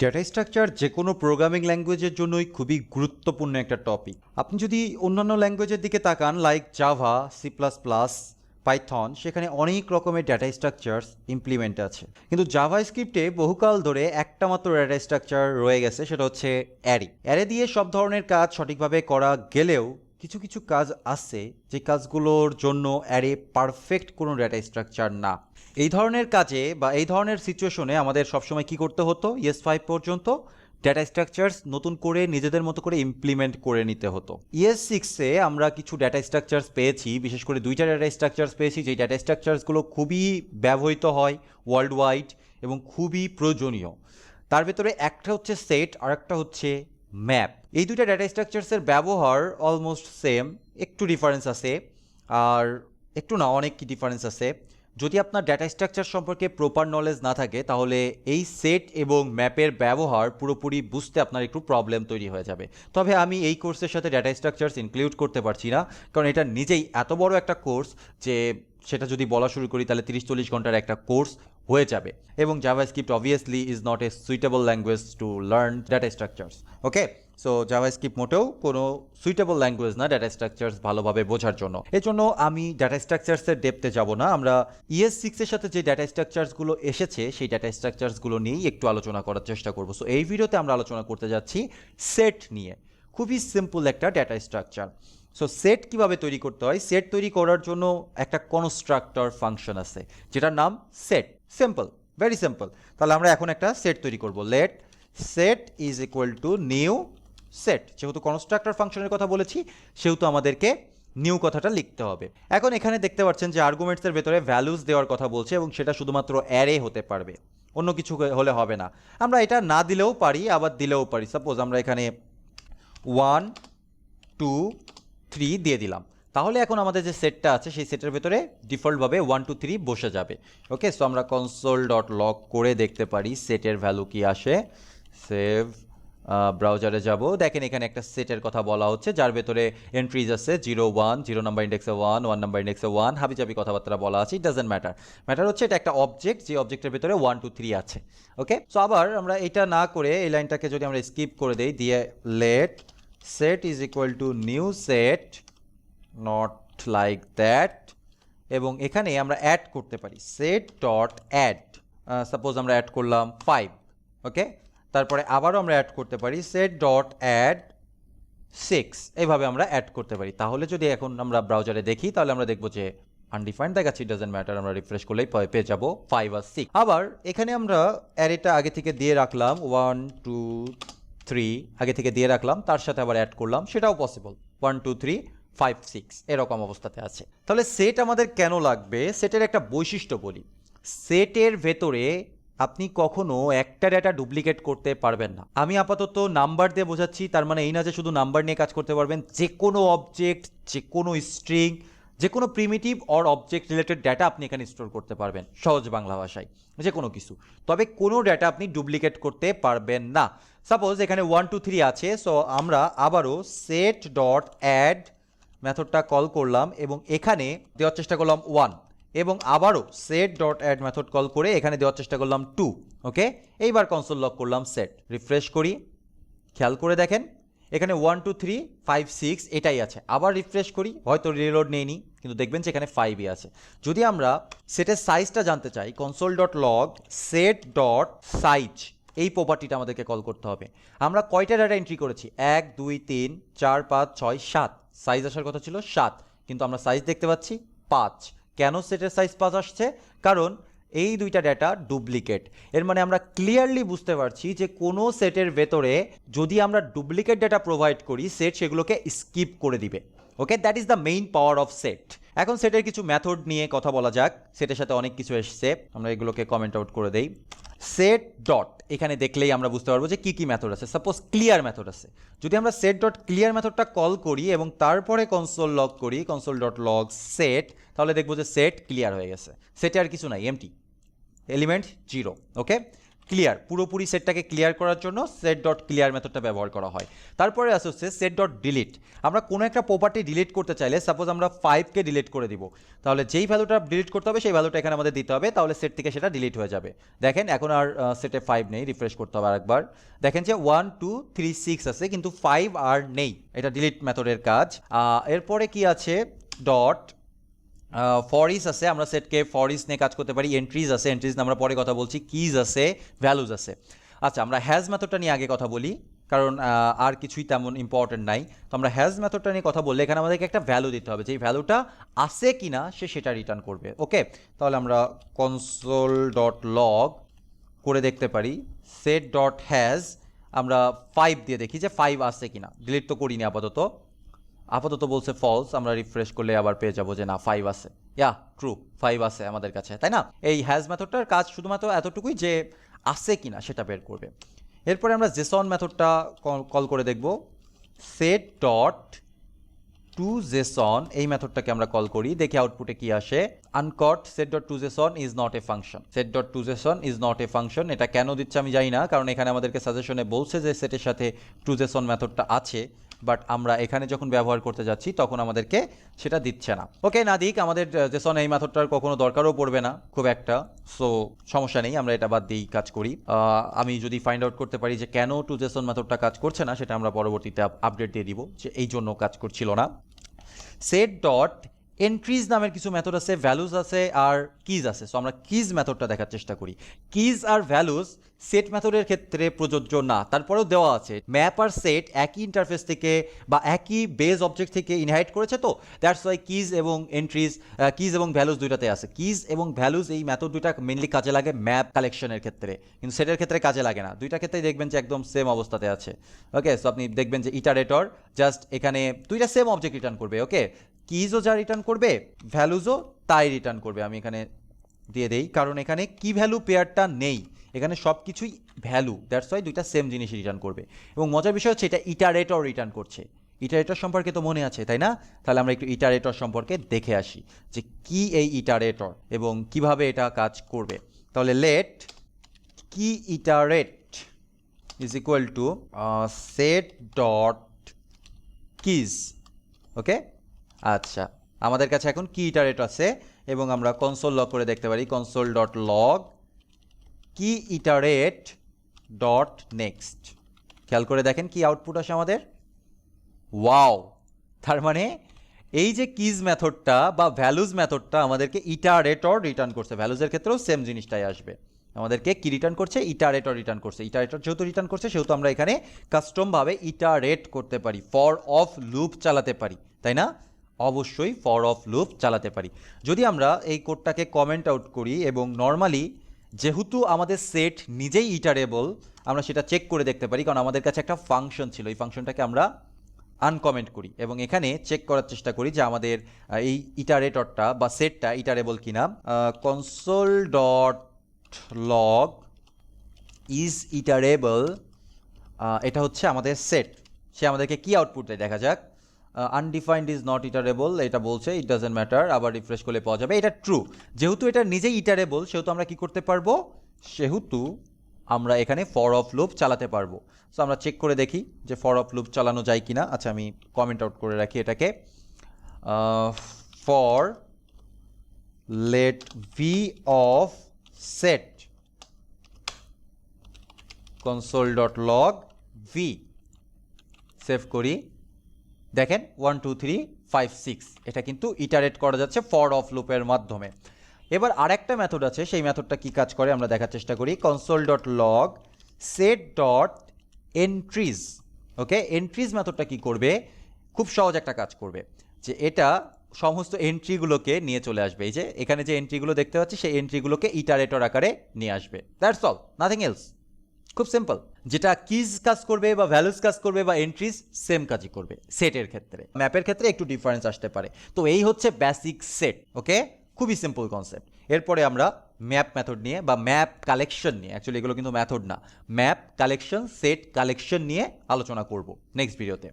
Data structure যে কোনো programming ল্যাঙ্গুয়েজের জন্যই খুবই গুরুত্বপূর্ণ একটা টপিক। আপনি যদি অন্যান্য ল্যাঙ্গুয়েজের দিকে তাকান like Java, C plus plus, Python, সেখানে অনেক রকমের ডেটা স্ট্রাকচারস ইমপ্লিমেন্ট আছে, কিন্তু জাভা স্ক্রিপ্টে বহুকাল ধরে একটা মাত্র ডেটা স্ট্রাকচার রয়ে গেছে, সেটা হচ্ছে অ্যারে। অ্যারে দিয়ে সব ধরনের কাজ সঠিকভাবে করা গেলেও কিছু কিছু কাজ আছে যে কাজগুলোর জন্য অ্যারে পারফেক্ট কোনো ডেটা স্ট্রাকচার না। এই ধরনের কাজে বা এই ধরনের সিচুয়েশনে আমাদের সবসময় কি করতে হতো, ES5 পর্যন্ত ডেটা স্ট্রাকচারস নতুন করে নিজেদের মতো করে ইমপ্লিমেন্ট করে নিতে হতো। ES6-এ আমরা কিছু ডেটা স্ট্রাকচারস পেয়েছি, বিশেষ করে দুইটা ডেটা স্ট্রাকচারস পেয়েছি যেই ডেটা স্ট্রাকচারসগুলো খুবই ব্যবহৃত হয় ওয়ার্ল্ড ওয়াইড এবং খুবই প্রয়োজনীয়। তার ভেতরে একটা হচ্ছে সেট আর একটা হচ্ছে ম্যাপ। এই দুইটা ডেটা স্ট্রাকচারসের ব্যবহার অলমোস্ট সেম, একটু ডিফারেন্স আছে, আর একটু না অনেক কি ডিফারেন্স আছে। যদি আপনার ডেটা স্ট্রাকচার সম্পর্কে প্রপার নলেজ না থাকে তাহলে এই সেট এবং ম্যাপের ব্যবহার পুরোপুরি বুঝতে আপনার একটু প্রবলেম তৈরি হয়ে যাবে। তবে আমি এই কোর্সের সাথে ডেটা স্ট্রাকচারস ইনক্লুড করতে পারছি না, কারণ এটা নিজেই এত বড় একটা কোর্স যে সেটা যদি বলা শুরু করি তাহলে 30-40 ঘন্টার একটা কোর্স হয়ে যাবে। এবং JavaScript obviously is not a suitable language to learn data structures. Okay, so JavaScript মোটেও কোনো সুইটেবল ল্যাঙ্গুয়েজ না ডেটা স্ট্রাকচারস ভালোভাবে বোঝার জন্য। এই জন্য আমি ডেটা স্ট্রাকচারসের ডেপথে যাব না। আমরা ES6-এর সাথে যে ডেটা স্ট্রাকচারসগুলো এসেছে সেই ডেটা স্ট্রাকচারসগুলো নিয়েই একটু আলোচনা করার চেষ্টা করব। সো এই ভিডিওতে আমরা আলোচনা করতে যাচ্ছি সেট নিয়ে। খুবই সিম্পল একটা ডেটা স্ট্রাকচার। সো সেট কিভাবে তৈরি করতে হয়, সেট তৈরি করার জন্য একটা কনস্ট্রাক্টর ফাংশন আছে যেটার নাম সেট। Simple, very simple. তাহলে আমরা এখন একটা সেট তৈরি করব। Let set is equal to new set. যেহেতু কনস্ট্রাক্টর ফাংশনের কথা বলেছি সেহেতু আমাদেরকে নিউ কথাটা লিখতে হবে। এখন এখানে দেখতে পাচ্ছেন যে আর্গুমেন্টসের ভেতরে ভ্যালুজ দেওয়ার কথা বলছে এবং সেটা শুধুমাত্র অ্যারে হতে পারবে, অন্য কিছু হলে হবে না। আমরা এটা না দিলেও পারি, আবার দিলেও পারি। সাপোজ আমরা এখানে 1 2 3 দিয়ে দিলাম, তাহলে এখন আমাদের যে সেটটা আছে সেই সেটের ভেতরে ডিফল্টভাবে 1 2 3 বসে যাবে। ওকে, সো আমরা console.log করে দেখতে পারি সেটের ভ্যালু কি আসে। সেভ, ব্রাউজারে যাব, দেখেন এখানে একটা সেটের কথা বলা হচ্ছে যার ভেতরে এন্ট্রিজ আছে 0 1, 0 নাম্বার ইন্ডেক্সে 1, 1 নাম্বার ইন্ডেক্সে 1, হাবিজাবি কথাবার্তা বলা আছে। ইট ডাজেন্ট ম্যাটার, ম্যাটার হচ্ছে এটা একটা অবজেক্ট, যে অবজেক্টের ভেতরে 1 2 3 আছে। ওকে, সো আবার আমরা এটা না করে এই লাইনটাকে যদি আমরা স্কিপ করে দেই, দিয়ে late set is equal to new set, not like that, এবং এখানে আমরা অ্যাড করতে পারি set dot add। সাপোজ আমরা অ্যাড করলাম 5। ওকে, তারপরে আবারও আমরা অ্যাড করতে পারি set dot add 6। এইভাবে আমরা অ্যাড করতে পারি। তাহলে যদি এখন আমরা ব্রাউজারে দেখি তাহলে আমরা দেখবো যে আনডিফাইন্ড দেখাচ্ছি, ডাজেন্ট ম্যাটার। আমরা রিফ্রেশ করলেই পেয়ে যাব 5 আর 6। আবার এখানে আমরা অ্যারেটা আগে থেকে দিয়ে রাখলাম 1 2 3 আগে থেকে দিয়ে রাখলাম, তার সাথে আবার অ্যাড করলাম, সেটাও পসিবল। 1 2 3 5 6 এরকম অবস্থাতে আছে। তাহলে সেট আমাদের কেন লাগবে, সেটের একটা বৈশিষ্ট্য বলি। সেটের ভেতরে আপনি কখনো একটা ডেটা ডুপ্লিকেট করতে পারবেন না। আমি আপাতত নাম্বার দিয়ে বোঝাচ্ছি, তার মানে এই না যে শুধু নাম্বার নিয়ে কাজ করতে পারবেন। যে কোনো অবজেক্ট, যে কোনো স্ট্রিং, যে কোনো primitive or object related data আপনি এখানে স্টোর করতে পারবেন সহজ বাংলা ভাষায়, যে কোনো কিছু। তবে কোনো ডেটা আপনি ডুপ্লিকেট করতে পারবেন না। সাপোজ এখানে 1 2 3 আছে, সো আমরা আবারও সেট ডট অ্যাড মেথডটা কল করলাম এবং এখানে দেওয়ার চেষ্টা করলাম 1, এবং আবারও set dot add method call করে এখানে দেওয়ার চেষ্টা করলাম 2। ওকে, এইবার কনসোল লক করলাম সেট, রিফ্রেশ করি, খেয়াল করে দেখেন এখানে 1 2 3 5 6 এটাই আছে। আবার রিফ্রেশ করি, হয়তো রিলোড নেইনি, কিন্তু দেখবেন যে এখানে 5ই আছে। যদি আমরা সেটের সাইজটা জানতে চাই, console dot log set dot size, এই প্রপার্টিটা আমাদেরকে কল করতে হবে। আমরা কয়টা ডাটা এন্ট্রি করেছি, 1 2 3 4 5 6 7, সাইজ আসার কথা ছিল 7, কিন্তু আমরা সাইজ দেখতে পাচ্ছি 5। কেন সেটের সাইজ 5 আসছে? কারণ এই দুইটা ডেটা ডুপ্লিকেট। এর মানে আমরা ক্লিয়ারলি বুঝতে পারছি যে কোনো সেটের ভেতরে যদি আমরা ডুপ্লিকেট ডেটা প্রোভাইড করি, সেট সেগুলোকে স্কিপ করে দিবে। Okay, that is the main power of set. এখন সেটের কিছু মেথড নিয়ে কথা বলা যাক। সেটের সাথে অনেক কিছু এসছে, আমরা এগুলোকে কমেন্ট আউট করে দেই। সেট ডট এখানে দেখলেই আমরা বুঝতে পারবো যে কি মেথড আছে। সাপোজ ক্লিয়ার মেথড আছে, যদি আমরা সেট ডট ক্লিয়ার মেথডটা কল করি এবং তারপরে কনসোল লগ করি, কনসোল ডট লগ সেট, তাহলে দেখবো যে সেট ক্লিয়ার হয়ে গেছে। সেটে আর কিছু নাই, এমটি, এলিমেন্ট 0। ওকে, ক্লিয়ার, পুরোপুরি সেটটাকে ক্লিয়ার করার জন্য সেট ডট ক্লিয়ার মেথডটা ব্যবহার করা হয়। তারপরে আসে হচ্ছে সেট ডট ডিলিট। আমরা কোনো একটা প্রপার্টি ডিলিট করতে চাইলে, সাপোজ আমরা 5কে ডিলিট করে দিব, তাহলে যেই ভ্যালুটা ডিলিট করতে হবে সেই ভ্যালুটা এখানে আমাদের দিতে হবে, তাহলে সেট থেকে সেটা ডিলিট হয়ে যাবে। দেখেন এখন আর সেটে 5 নেই, রিফ্রেশ করতে হবে আরেকবার। দেখেন যে 1 2 3 6 আছে, কিন্তু 5 আর নেই, এটা ডিলিট মেথডের কাজ। এরপরে কি আছে, ডট ফরিস আছে, আমরা সেটকে ফরিস নিয়ে কাজ করতে পারি। এন্ট্রিজ আছে, এন্ট্রিজ আমরা পরে কথা বলছি। কিজ আছে, ভ্যালুজ আছে। আচ্ছা, আমরা হ্যাজ মেথডটা নিয়ে আগে কথা বলি, কারণ আর কিছুই তেমন ইম্পর্টেন্ট নাই। তো আমরা হ্যাজ মেথডটা নিয়ে কথা বললে এখানে আমাদেরকে একটা ভ্যালু দিতে হবে, যেই ভ্যালুটা আছে কিনা সে সেটা রিটার্ন করবে। ওকে, তাহলে আমরা কনসোল ডট লগ করে দেখতে পারি সেট ডট হ্যাজ, আমরা 5 দিয়ে দেখি যে 5 আছে কিনা। ডিলিট তো করিনি আপাতত বলছে ফলস, আমরা রিফ্রেশ করলে আবার পেয়ে যাবো যে না 5 আছে। ইয়া ট্রু, 5 আছে আমাদের কাছে, তাই না? এই হ্যাজ মেথডটার কাজ শুধুমাত্র এতটুকুই যে আছে কিনা সেটা বের করবে। এরপরে আমরা জেসন মেথডটা কল করে দেখব। সেট ডট টু জেসন, এই মেথডটাকে আমরা কল করি, দেখি আউটপুটে কি আসে। Uncaught set dot to JSON is not a function. Set dot to JSON is not a function, এটা কেন দিচ্ছে আমি জানি না, কারণ এখানে আমাদেরকে সাজেশনে বলছে যে সেটের সাথে টু জেসন মেথডটা আছে, বাট আমরা এখানে যখন ব্যবহার করতে যাচ্ছি তখন আমাদেরকে সেটা দিচ্ছে না। ওকে, না দিক, আমাদের জেসন এই মেথডটার কখনো দরকারও পড়বে না খুব একটা, সো সমস্যা নেই, আমরা এটা বাদ দিয়েই কাজ করি। আমি যদি ফাইন্ড আউট করতে পারি যে কেন টু জেসন মেথডটা কাজ করছে না, সেটা আমরা পরবর্তীতে আপডেট দিয়ে দিব যে এই জন্য কাজ করছিল না। সেট ডট এন্ট্রিজ নামের কিছু মেথড আছে, ভ্যালুজ আছে আর কিজ আছে। সো আমরা কিজ মেথডটা দেখার চেষ্টা করি। কিজ আর ভ্যালুজ সেট মেথডের ক্ষেত্রে প্রযোজ্য না, তারপরেও দেওয়া আছে। ম্যাপ আর সেট একই ইন্টারফেস থেকে বা একই বেস অবজেক্ট থেকে ইনহাইট করেছে, তো দ্যাটস ওয়াই কিজ এবং এন্ট্রিজ, কিজ এবং ভ্যালুজ দুইটাতে আছে। কিজ এবং ভ্যালুজ এই মেথড দুইটা মেনলি কাজে লাগে ম্যাপ কালেকশনের ক্ষেত্রে, কিন্তু সেটের ক্ষেত্রে কাজে লাগে না। দুইটা ক্ষেত্রেই দেখবেন যে একদম সেম অবস্থাতে আছে। ওকে, সো আপনি দেখবেন যে ইটারেটর জাস্ট এখানে দুইটা সেম অবজেক্ট রিটার্ন করবে। ওকে, কিজও যা রিটার্ন করবে, ভ্যালুজও তাই রিটার্ন করবে। আমি এখানে দিয়ে দেই, কারণ এখানে কি ভ্যালু পেয়ারটা নেই, এখানে সব কিছুই ভ্যালু, দ্যাটস ওয়াই দুইটা সেম জিনিস রিটার্ন করবে। এবং মজার বিষয় হচ্ছে এটা ইটারেটর রিটার্ন করছে। ইটারেটর সম্পর্কে তো মনে আছে, তাই না? তাহলে আমরা একটু ইটারেটর সম্পর্কে দেখে আসি যে কি এই ইটারেটর এবং কিভাবে এটা কাজ করবে। তাহলে let key iterate is equal to set dot keys. Okay, আচ্ছা, আমাদের কাছে এখন কি ইটারেট আছে এবং আমরা কনসোল লগ করে দেখতে পারি। কনসোল ডট লগ কি ইটারেট ডট নেক্সট, খেয়াল করে দেখেন কি আউটপুট আসে আমাদের। ওয়াও, তার মানে এই যে কিজ মেথডটা বা ভ্যালুজ মেথডটা আমাদেরকে ইটারেটর রিটার্ন করছে। ভ্যালুজের ক্ষেত্রেও সেম জিনিসটাই আসবে, আমাদেরকে কি রিটার্ন করছে, ইটারেটর রিটার্ন করছে। ইটারেটর যেহেতু রিটার্ন করছে সেহেতু আমরা এখানে কাস্টমভাবে ইটারেট করতে পারি, ফর অফ লুপ চালাতে পারি, তাই না? অবশ্যই ফর অফ লুপ চালাতে পারি। যদি আমরা এই কোডটাকে কমেন্ট আউট করি এবং নর্মালি যেহেতু আমাদের সেট নিজেই ইটারেবল, আমরা সেটা চেক করে দেখতে পারি, কারণ আমাদের কাছে একটা ফাংশন ছিল, এই ফাংশনটাকে আমরা আনকমেন্ট করি এবং এখানে চেক করার চেষ্টা করি যে আমাদের এই ইটারেটরটা বা সেটটা ইটারেবল কিনা। কনসোল ডট লগ ইজ ইটারেবল, এটা হচ্ছে আমাদের সেট, সে আমাদেরকে কি আউটপুট দেয় দেখা যাক। আনডিফাইন্ড ইজ নট ইটারেবল, এটা বলছে, ইট ডাজেন্ট ম্যাটার, আবার রিফ্রেশ করলে পাওয়া যাবে এটা ট্রু। যেহেতু এটা নিজেই ইটারেবল সেহেতু আমরা কি করতে পারবো, সেহেতু আমরা এখানে ফর অফ লুপ চালাতে পারবো। সো আমরা চেক করে দেখি যে ফর অফ লুপ চালানো যায় কিনা। আচ্ছা, আমি কমেন্ট আউট করে রাখি এটাকে। For let V of set console dot log V, save করি। দেখেন 1 2 3 5 6, এটা কিন্তু ইটারেট করা যাচ্ছে ফর অফ লুপের মাধ্যমে। এবার আরেকটা মেথড আছে, সেই মেথডটা কি কাজ করে আমরা দেখার চেষ্টা করি। Console dot log set dot entries. Okay, entries মেথডটা কি করবে, খুব সহজ একটা কাজ করবে, যে এটা সমস্ত এন্ট্রিগুলোকে নিয়ে চলে আসবে। এই যে এখানে যে এন্ট্রিগুলো দেখতে পাচ্ছি সেই এন্ট্রিগুলোকে ইটারেটর আকারে নিয়ে আসবে, দ্যাটস অল, নাথিং এলস। খুব সিম্পল। যেটা কিজ কাজ করবে বা ভ্যালুজ কাজ করবে বা এন্ট্রিজ সেম কাজই করবে সেটের ক্ষেত্রে। ম্যাপের ক্ষেত্রে একটু ডিফারেন্স আসতে পারে। তো এই হচ্ছে বেসিক সেট। ওকে, খুবই সিম্পল কনসেপ্ট। এরপরে আমরা ম্যাপ মেথড নিয়ে বা ম্যাপ কালেকশন নিয়ে, অ্যাকচুয়ালি এগুলো কিন্তু মেথড না, ম্যাপ কালেকশন, সেট কালেকশন নিয়ে আলোচনা করব নেক্সট ভিডিওতে।